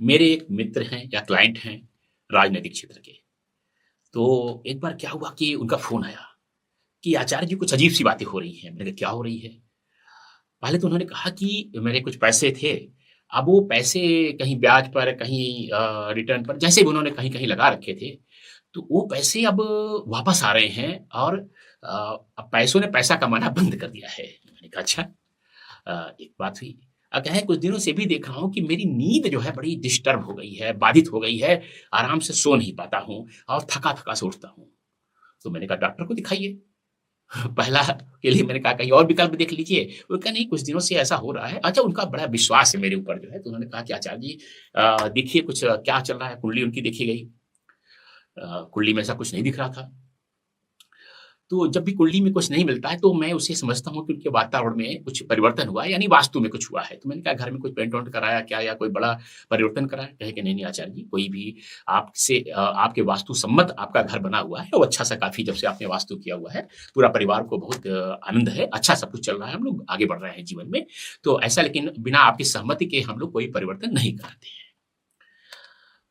मेरे एक मित्र हैं या क्लाइंट हैं राजनैतिक क्षेत्र के। तो एक बार क्या हुआ कि उनका फ़ोन आया कि आचार्य जी कुछ अजीब-सी बातें हो रही हैं। मैंने कहा क्या हो रही है? पहले तो उन्होंने कहा कि मेरे कुछ पैसे थे, अब वो पैसे कहीं ब्याज पर, कहीं रिटर्न पर जैसे भी उन्होंने कहीं-कहीं लगा रखे थे, तो वो पैसे अब वापस आ रहे हैं और अब पैसों ने पैसा कमाना बंद कर दिया है। मैंने कहा अच्छा। एक बात हुई। क्या है कुछ दिनों से भी देख रहा हूँ कि मेरी नींद जो है बड़ी डिस्टर्ब हो गई है, बाधित हो गई है, आराम से सो नहीं पाता हूँ और थका-थका से उठता हूँ। तो मैंने कहा डॉक्टर को दिखाइए। पहला के लिए मैंने कहा कहीं और विकल्प देख लीजिए। वो कहा नहीं कुछ दिनों से ऐसा हो रहा है। अच्छा उनका बड़ा विश्वास है मेरे ऊपर जो है, तो उन्होंने कहा कि आचार्य जी देखिए कुछ क्या चल रहा है, कुंडली उनकी देखी गई। कुंडली में ऐसा कुछ नहीं दिख रहा था। तो जब भी कुंडली में कुछ नहीं मिलता है, तो मैं उसे समझता हूँ कि उनके वातावरण में कुछ परिवर्तन हुआ है, यानी वास्तु में कुछ हुआ है। तो मैंने कहा घर में कुछ पेंट-वेंट कराया क्या या कोई बड़ा परिवर्तन कराया? कहे कि नहीं, नहीं आचार्य जी, कोई भी आपसे आपके वास्तु सम्मत आपका घर बना हुआ है, वो अच्छा-सा काफ़ी जब से आपने वास्तु किया हुआ है। पूरा परिवार को बहुत आनंद है, अच्छा सब कुछ चल रहा है, हम लोग आगे बढ़ रहे हैं जीवन में। तो ऐसा लेकिन बिना आपकी सहमति के हम लोग कोई परिवर्तन नहीं कराते हैं।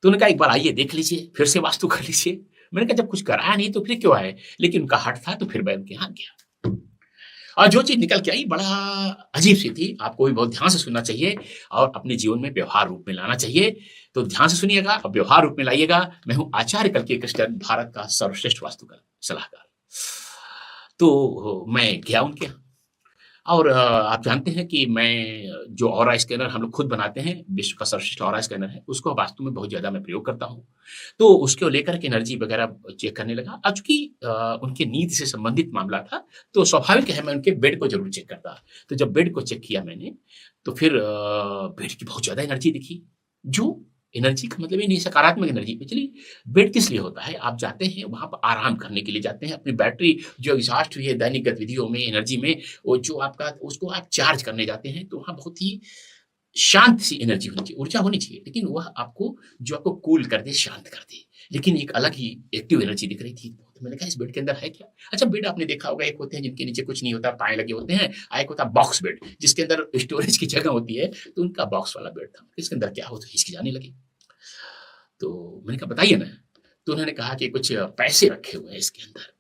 तो उन्होंने कहा एक बार आइए देख लीजिए, फिर से वास्तु कर लीजिए। मैंने कहा जब कुछ कराया नहीं तो फिर क्यों आए? लेकिन उनका हठ था तो फिर मैं उनके यहाँ गया। और जो चीज़ निकल के आई बड़ा अजीब-सी थी, आपको भी बहुत ध्यान से सुनना चाहिए और अपने जीवन में व्यवहार रूप में लाना चाहिए। तो ध्यान से सुनिएगा और व्यवहार रूप में लाइएगा। मैं हूँ आचार्य कल्की कृष्णन, भारत का सर्वश्रेष्ठ वास्तुकार सलाहकार। तो मैं गया उनके यहाँ। और आप जानते हैं कि मैं जो ऑरा स्कैनर हम लोग खुद बनाते हैं, विश्व का सर्वश्रेष्ठ ऑरा स्कैनर है, उसको वास्तु में बहुत ज़्यादा मैं प्रयोग करता हूँ। तो उसको लेकर के एनर्जी वगैरह चेक करने लगा। चूँकि उनकी नींद से संबंधित मामला था, तो स्वाभाविक है मैं उनके बेड को ज़रूर चेक करता। तो जब बेड को चेक किया मैंने, तो फिर बेड की बहुत ज़्यादा एनर्जी दिखी। जो एनर्जी का मतलब ये नहीं सकारात्मक एनर्जी। एक्चुअली बेड किस लिए होता है? आप जाते हैं वहाँ पर आराम करने के लिए जाते हैं, अपनी बैटरी जो एग्ज़ॉस्ट हुई है दैनिक गतिविधियों में, एनर्जी में, वो जो आपका उसको आप चार्ज करने जाते हैं, तो वहाँ बहुत ही शांत सी एनर्जी होनी चाहिए, ऊर्जा होनी चाहिए, लेकिन वह आपको जो आपको कूल कर दे, शांत कर दे। लेकिन एक अलग ही एक्टिव एनर्जी दिख रही थी। तो मैंने कहा इस बेड के अंदर है क्या? अच्छा बेड आपने देखा होगा एक होते हैं जिनके नीचे कुछ नहीं होता, पाए लगे होते हैं, एक होता है बॉक्स बेड जिसके अंदर स्टोरेज की जगह होती है, तो उनका बॉक्स वाला बेड था। इसके अंदर क्या हो तो हिचकिचाने लगे। तो मैंने कहा बताइए ना। तो उन्होंने कहा कि कुछ पैसे रखे हुए हैं इसके अंदर।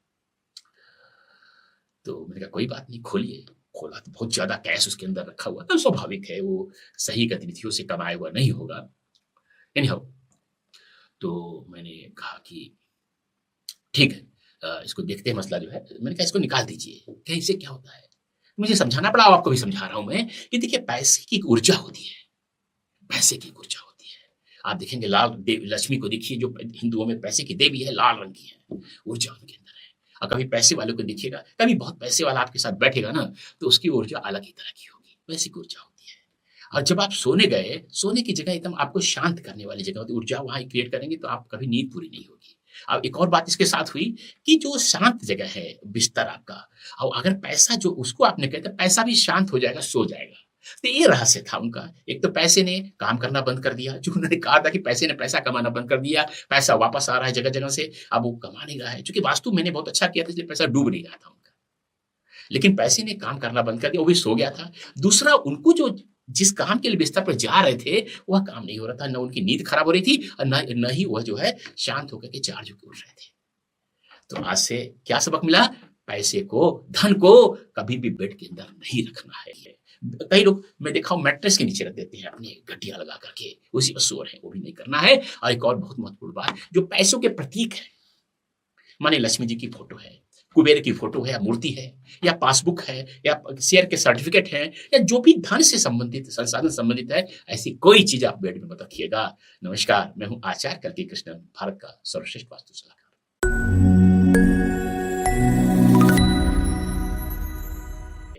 तो मैंने कहा कोई बात नहीं खोलिए। खोला तो बहुत ज़्यादा कैश उसके अंदर रखा हुआ था। स्वाभाविक है वो सही गतिविधियों से कमाया हुआ नहीं होगा। एनी हाउ तो मैंने कहा कि ठीक है इसको देखते हैं मसला जो है। मैंने कहा इसको निकाल दीजिए। कहे इससे क्या होता है? मुझे समझाना पड़ा आपको भी समझा रहा हूँ मैं कि देखिए पैसे की एक ऊर्जा होती है। पैसे की ऊर्जा होती है। आप देखेंगे लाल देव लक्ष्मी को देखिए जो हिंदुओं में पैसे की देवी है, लाल रंग की है, ऊर्जा उनके अंदर है। और कभी पैसे वालों को देखिएगा, कभी बहुत पैसे वाला आपके साथ बैठेगा ना, तो उसकी ऊर्जा अलग ही तरह की होगी, वैसी की ऊर्जा होती है। और जब आप सोने गए, सोने की जगह एकदम आपको शांत करने वाली जगह होती है, ऊर्जा वहाँ क्रिएट करेंगे तो आप कभी नींद पूरी नहीं होगी। अब एक और बात इसके साथ हुई कि जो शांत जगह है, बिस्तर आपका और अगर पैसा जो उसको आपने कहते पैसा भी शांत हो जाएगा, सो जाएगा। तो ये रहस्य था उनका। एक तो पैसे ने काम करना बंद कर दिया, जो उन्होंने कहा था कि पैसे ने पैसा कमाना बंद कर दिया, पैसा वापस आ रहा है जगह-जगह से, अब वो कमा नहीं रहा है। चूँकि वास्तु मैंने बहुत अच्छा किया था इसलिए पैसा डूब नहीं रहा था उनका। लेकिन पैसे ने काम करना बंद कर दिया, वो भी सो गया था। दूसरा उनको जो जिस काम के लिए बिस्तर पर जा रहे थे, वह काम नहीं हो रहा था। न उनकी नींद खराब हो रही थी और न ही वह जो है शांत होकर के चार्ज होके उठ रहे थे। तो आज से क्या सबक मिला? पैसे को, धन को कभी भी बेड के अंदर नहीं रखना है। कई लोग मैं देखा हूँ मैट्रेस के नीचे रख देते हैं अपनी गठिया लगा करके, उसी पर सो रहे हैं, वो भी नहीं करना है। और एक और बहुत महत्वपूर्ण बात, जो पैसों के प्रतीक हैं, माने लक्ष्मी जी की फोटो है, कुबेर की फोटो है या मूर्ति है या पासबुक है या शेयर के सर्टिफिकेट है या जो भी धन से संबंधित संसाधन संबंधित है, ऐसी कोई चीज आप बेड में मत रखिएगा। नमस्कार, मैं हूँ आचार्य कल्की कृष्णन, भारत का सर्वश्रेष्ठ वास्तु सलाहकार।